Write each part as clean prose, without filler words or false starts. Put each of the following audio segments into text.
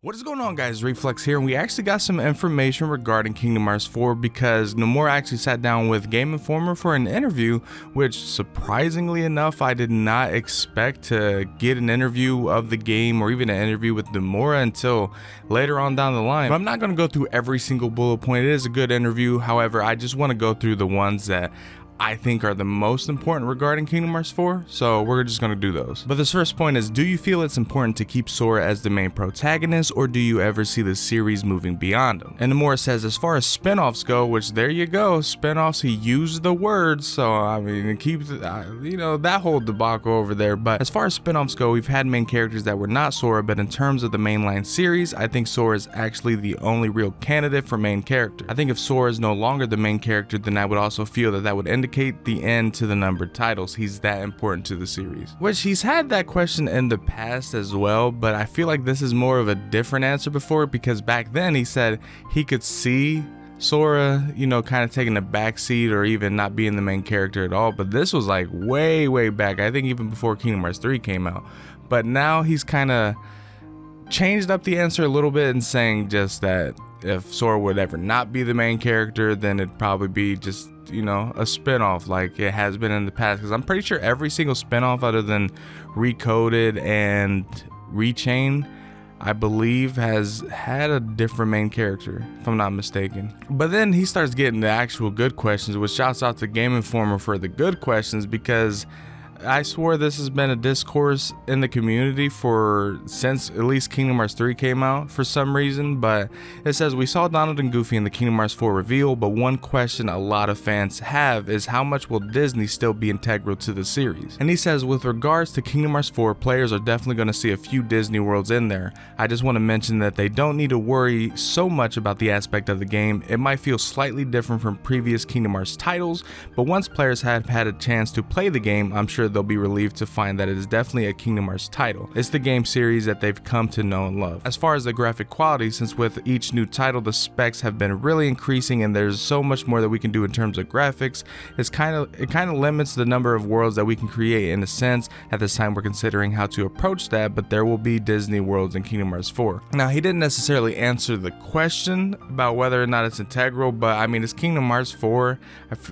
What is going on, guys? Reflex here, and we actually got some information regarding Kingdom Hearts 4 because Nomura actually sat down with Game Informer for an interview, which surprisingly enough, I did not expect to get an interview of the game or even an interview with Nomura until later on down the line. But I'm not going to go through every single bullet point. It is a good interview. However, I just want to go through the ones that I think are the most important regarding Kingdom Hearts 4, so we're just going to do those. But this first point is, do you feel it's important to keep Sora as the main protagonist, or do you ever see the series moving beyond him? And Nomura says, as far as spin-offs go, which there you go, spin-offs, he used the words, so I mean, it keeps, that whole debacle over there. But as far as spin-offs go, we've had main characters that were not Sora, but in terms of the mainline series, I think Sora is actually the only real candidate for main character. I think if Sora is no longer the main character, then I would also feel that would indicate the end to the numbered titles. He's that important to the series, which he's had that question in the past as well, but I feel like this is more of a different answer before, because back then he said he could see Sora, kind of taking a backseat or even not being the main character at all. But this was like way back, I think even before Kingdom Hearts 3 came out. But now he's kind of changed up the answer a little bit and saying just that if Sora would ever not be the main character, then it'd probably be just, a spin-off like it has been in the past. Because I'm pretty sure every single spin-off other than Recoded and Rechain, I believe, has had a different main character, if I'm not mistaken. But then he starts getting the actual good questions, which shouts out to Game Informer for the good questions, because I swore this has been a discourse in the community since at least Kingdom Hearts 3 came out for some reason. But it says, we saw Donald and Goofy in the Kingdom Hearts 4 reveal, but one question a lot of fans have is how much will Disney still be integral to the series? And he says, with regards to Kingdom Hearts 4, players are definitely going to see a few Disney worlds in there. I just want to mention that they don't need to worry so much about the aspect of the game. It might feel slightly different from previous Kingdom Hearts titles, but once players have had a chance to play the game, I'm sure they'll be relieved to find that it is definitely a Kingdom Hearts title. It's the game series that they've come to know and love. As far as the graphic quality, since with each new title the specs have been really increasing and there's so much more that we can do in terms of graphics, it kind of limits the number of worlds that we can create. In a sense, at this time we're considering how to approach that, but there will be Disney worlds in Kingdom Hearts 4. Now, he didn't necessarily answer the question about whether or not it's integral, but I mean, it's Kingdom Hearts 4,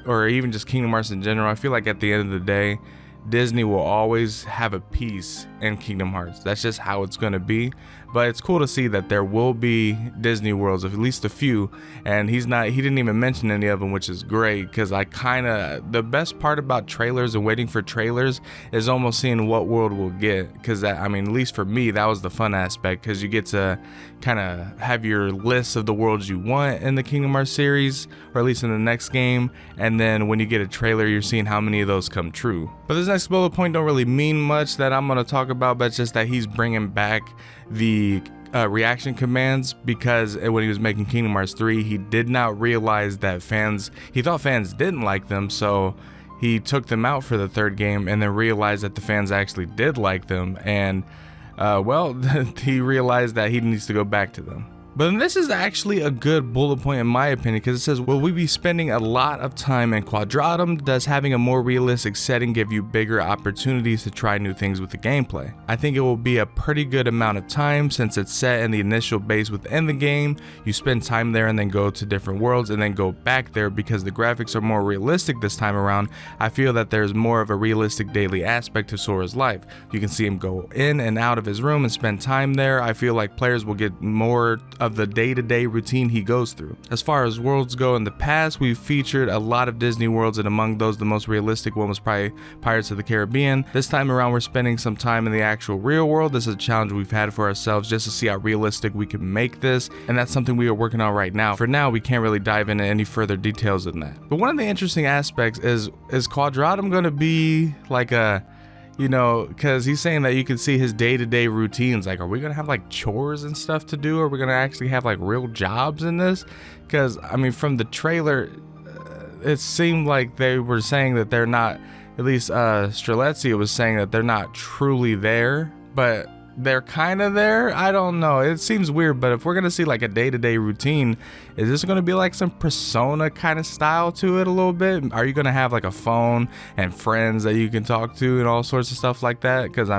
or even just Kingdom Hearts in general. I feel like at the end of the day, Disney will always have a piece in Kingdom Hearts. That's just how it's going to be. But it's cool to see that there will be Disney worlds, at least a few, and he didn't even mention any of them, which is great, because the best part about trailers and waiting for trailers is almost seeing what world we'll get, because at least for me, that was the fun aspect, because you get to kind of have your list of the worlds you want in the Kingdom Hearts series, or at least in the next game, and then when you get a trailer, you're seeing how many of those come true. But this next bullet point don't really mean much that I'm going to talk about, but it's just that he's bringing back the reaction commands, because when he was making Kingdom Hearts 3, he did not realize that he thought fans didn't like them, so he took them out for the third game and then realized that the fans actually did like them, and he realized that he needs to go back to them. But this is actually a good bullet point in my opinion, because it says, will we be spending a lot of time in Quadratum? Does having a more realistic setting give you bigger opportunities to try new things with the gameplay? I think it will be a pretty good amount of time, since it's set in the initial base within the game. You spend time there and then go to different worlds and then go back there, because the graphics are more realistic this time around. I feel that there's more of a realistic daily aspect to Sora's life. You can see him go in and out of his room and spend time there. I feel like players will get more of the day-to-day routine he goes through. As far as worlds go, in the past we've featured a lot of Disney worlds, and among those the most realistic one was probably Pirates of the Caribbean. This time around we're spending some time in the actual real world. This is a challenge we've had for ourselves, just to see how realistic we can make this, and that's something we are working on right now. For now, we can't really dive into any further details than that. But one of the interesting aspects is Quadratum going to be like a, because he's saying that you can see his day-to-day routines. Like, are we gonna have like chores and stuff to do? Are we gonna actually have like real jobs in this? Because from the trailer, it seemed like they were saying that they're not, at least Streletsky was saying that they're not truly there, but they're kind of there. I don't know, it seems weird. But if we're gonna see like a day-to-day routine, is this gonna be like some Persona kind of style to it a little bit? Are you gonna have like a phone and friends that you can talk to and all sorts of stuff like that? Because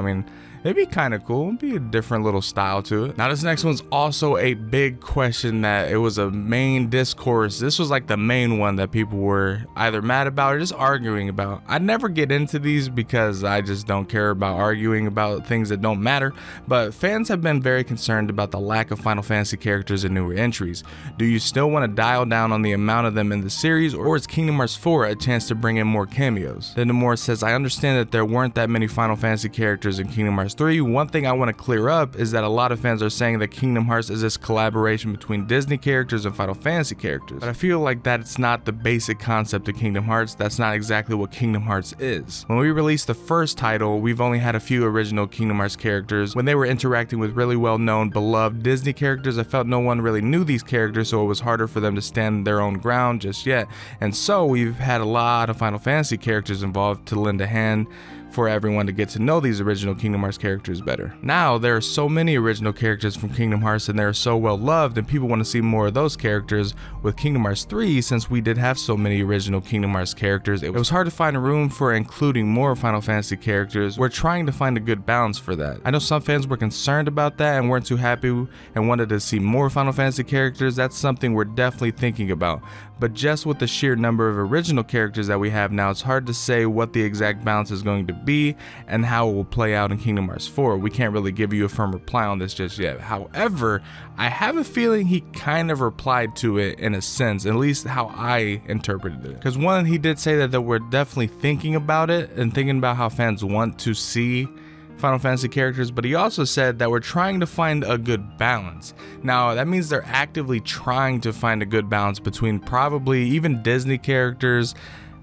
It'd be kind of cool. It'd be a different little style to it. Now this next one's also a big question that it was a main discourse. This was like the main one that people were either mad about or just arguing about. I never get into these because I just don't care about arguing about things that don't matter, but fans have been very concerned about the lack of Final Fantasy characters in newer entries. Do you still want to dial down on the amount of them in the series, or is Kingdom Hearts 4 a chance to bring in more cameos? Then Nomura says, I understand that there weren't that many Final Fantasy characters in Kingdom Hearts 3. One thing I want to clear up is that a lot of fans are saying that Kingdom Hearts is this collaboration between Disney characters and Final Fantasy characters, but I feel like that's not the basic concept of Kingdom Hearts. That's not exactly what Kingdom Hearts is. When we released the first title, we've only had a few original Kingdom Hearts characters. When they were interacting with really well-known, beloved Disney characters, I felt no one really knew these characters, so it was harder for them to stand their own ground just yet. And so we've had a lot of Final Fantasy characters involved to lend a hand for everyone to get to know these original Kingdom Hearts characters better. Now, there are so many original characters from Kingdom Hearts and they're so well loved, and people want to see more of those characters. With Kingdom Hearts 3, since we did have so many original Kingdom Hearts characters, it was hard to find a room for including more Final Fantasy characters. We're trying to find a good balance for that. I know some fans were concerned about that and weren't too happy and wanted to see more Final Fantasy characters. That's something we're definitely thinking about. But just with the sheer number of original characters that we have now, it's hard to say what the exact balance is going to be and how it will play out in Kingdom Hearts 4. We can't really give you a firm reply on this just yet. However, I have a feeling he kind of replied to it in a sense, at least how I interpreted it. Because one, he did say that we're definitely thinking about it and thinking about how fans want to see Final Fantasy characters, but he also said that we're trying to find a good balance. Now, that means they're actively trying to find a good balance between probably even Disney characters,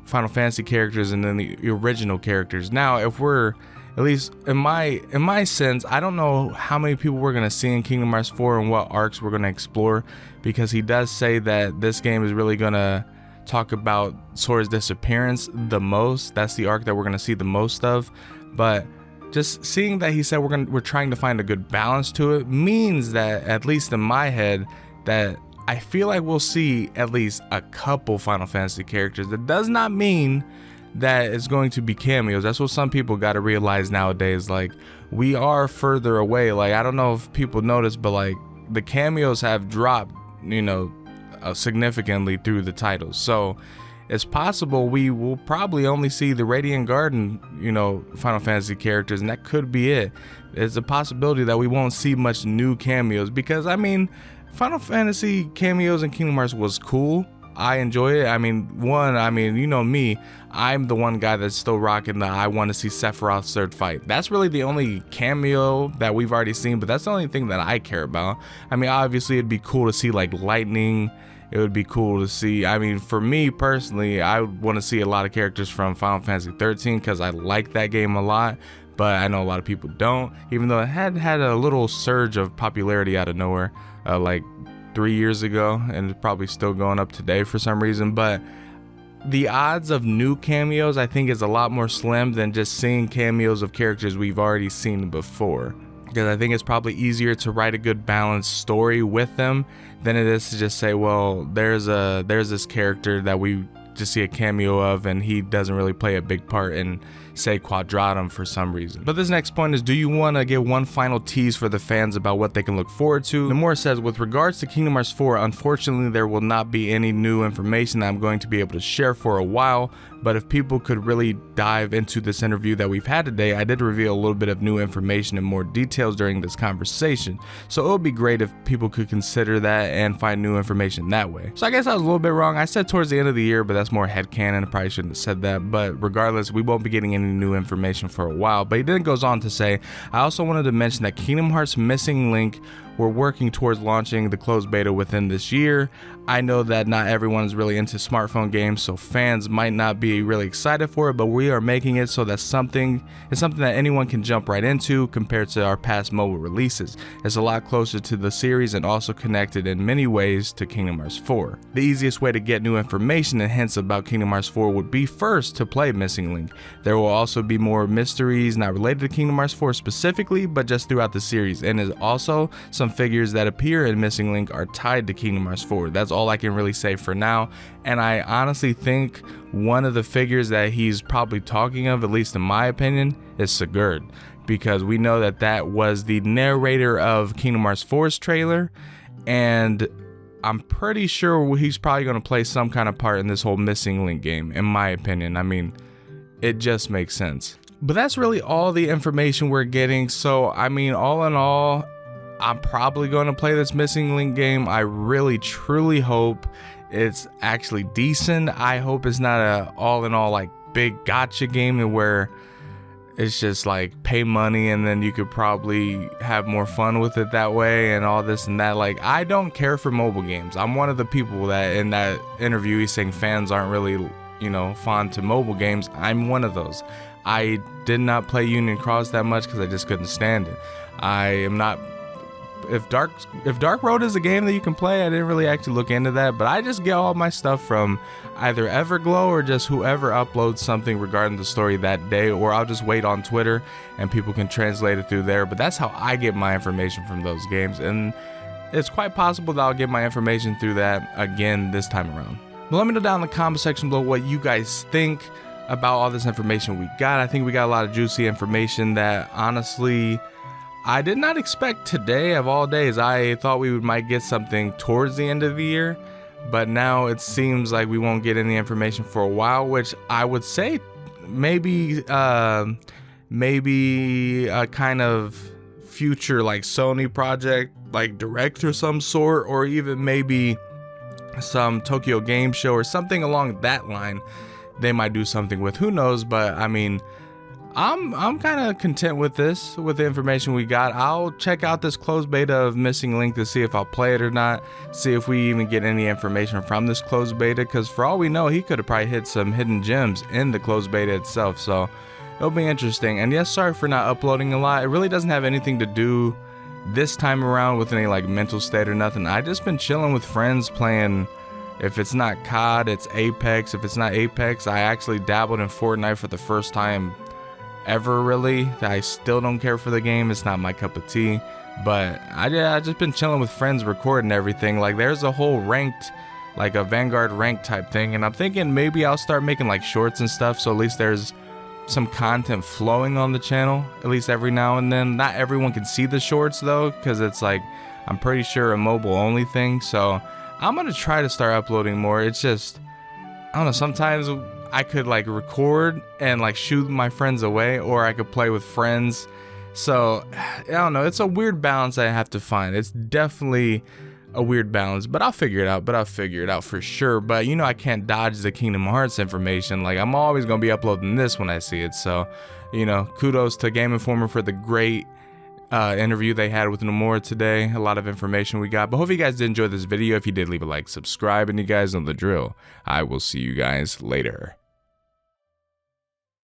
Final Fantasy characters, and then the original characters. Now, if we're, at least in my sense, I don't know how many people we're going to see in Kingdom Hearts 4 and what arcs we're going to explore, because he does say that this game is really going to talk about Sora's disappearance the most. That's the arc that we're going to see the most of. But just seeing that he said we're trying to find a good balance to it means that, at least in my head, that I feel like we'll see at least a couple Final Fantasy characters. That does not mean that it's going to be cameos. That's what some people got to realize nowadays. Like, we are further away. Like, I don't know if people notice, but like the cameos have dropped, significantly through the titles. So it's possible we will probably only see the Radiant Garden, Final Fantasy characters, and that could be it. It's a possibility that we won't see much new cameos, because Final Fantasy cameos in Kingdom Hearts was cool. I enjoy it. Me, I'm the one guy that's still rocking the I want to see Sephiroth's third fight. That's really the only cameo that we've already seen, but that's the only thing that I care about. Obviously it'd be cool to see like lightning. It would be cool to see. For me personally, I would want to see a lot of characters from Final Fantasy 13 because I like that game a lot, but I know a lot of people don't, even though it had a little surge of popularity out of nowhere like 3 years ago, and it's probably still going up today for some reason. But the odds of new cameos, I think, is a lot more slim than just seeing cameos of characters we've already seen before. Because I think it's probably easier to write a good balanced story with them than it is to just say, well, there's this character that we just see a cameo of and he doesn't really play a big part in, say, Quadratum for some reason. But this next point is, do you want to give one final tease for the fans about what they can look forward to? Nomura says, with regards to Kingdom Hearts 4, unfortunately there will not be any new information that I'm going to be able to share for a while, but if people could really dive into this interview that we've had today, I did reveal a little bit of new information and more details during this conversation. So it would be great if people could consider that and find new information that way. So I guess I was a little bit wrong. I said towards the end of the year, but that's more headcanon. I probably shouldn't have said that. But regardless, we won't be getting any new information for a while. But he then goes on to say, I also wanted to mention that Kingdom Hearts Missing Link, we're working towards launching the closed beta within this year. I know that not everyone is really into smartphone games, so fans might not be really excited for it, but we are making it so that it's something that anyone can jump right into compared to our past mobile releases. It's a lot closer to the series and also connected in many ways to Kingdom Hearts 4. The easiest way to get new information and hints about Kingdom Hearts 4 would be first to play Missing Link. There will also be more mysteries not related to Kingdom Hearts 4 specifically, but just throughout the series, and there's also some figures that appear in Missing Link are tied to Kingdom Hearts 4. That's all I can really say for now, and I honestly think one of the figures that he's probably talking of, at least in my opinion, is Sigurd. because we know that that was the narrator of Kingdom Hearts 4's trailer, and I'm pretty sure he's probably going to play some kind of part in this whole Missing Link game, in my opinion. I mean, it just makes sense. But that's really all the information we're getting. So, I mean, all in all, I'm probably going to play this Missing Link game. I really, truly hope it's actually decent. I hope it's not a all in all like big gotcha game and where it's just like pay money and then you could probably have more fun with it that way and all this and that. Like, I don't care for mobile games. I'm one of the people that in that interview he's saying fans aren't really, you know, fond to mobile games. I'm one of those. I did not play Union Cross that much because I just couldn't stand it. I am not. If Dark Road is a game that you can play, I didn't really actually look into that, but I just get all my stuff from either Everglow or just whoever uploads something regarding the story that day, or I'll just wait on Twitter and people can translate it through there. But that's how I get my information from those games, and it's quite possible that I'll get my information through that again this time around. But let me know down in the comment section below what you guys think about all this information we got. I think we got a lot of juicy information that honestly I did not expect today of all days. I thought we might get something towards the end of the year, but now it seems like we won't get any information for a while, which I would say maybe a kind of future like Sony project, like direct or some sort, or even maybe some Tokyo Game Show or something along that line. They might do something with, who knows, but I mean, I'm kind of content with this, with the information we got. I'll check out this closed beta of Missing Link to see if I'll play it or not, see if we even get any information from this closed beta, because for all we know, he could have probably hit some hidden gems in the closed beta itself, so it'll be interesting. And yes, sorry for not uploading a lot. It really doesn't have anything to do this time around with any like mental state or nothing. I just been chilling with friends playing. If it's not COD, it's Apex. If it's not Apex, I actually dabbled in Fortnite for the first time ever, really. I still don't care for the game. It's not my cup of tea. But I just been chilling with friends recording everything. Like, there's a whole ranked, like a Vanguard rank type thing. And I'm thinking maybe I'll start making like shorts and stuff, so at least there's some content flowing on the channel, at least every now and then. Not everyone can see the shorts though, because it's like, I'm pretty sure a mobile only thing. So I'm gonna try to start uploading more. It's just, I don't know, sometimes I could like record and like shoot my friends away, or I could play with friends. So I don't know, it's a weird balance I have to find. It's definitely a weird balance, but I'll figure it out for sure. But you know, I can't dodge the Kingdom Hearts information. Like, I'm always gonna be uploading this when I see it. So, you know, kudos to Game Informer for the great interview they had with Nomura today. A lot of information we got. But hope you guys did enjoy this video. If you did, leave a like, subscribe, and you guys know the drill. I will see you guys later.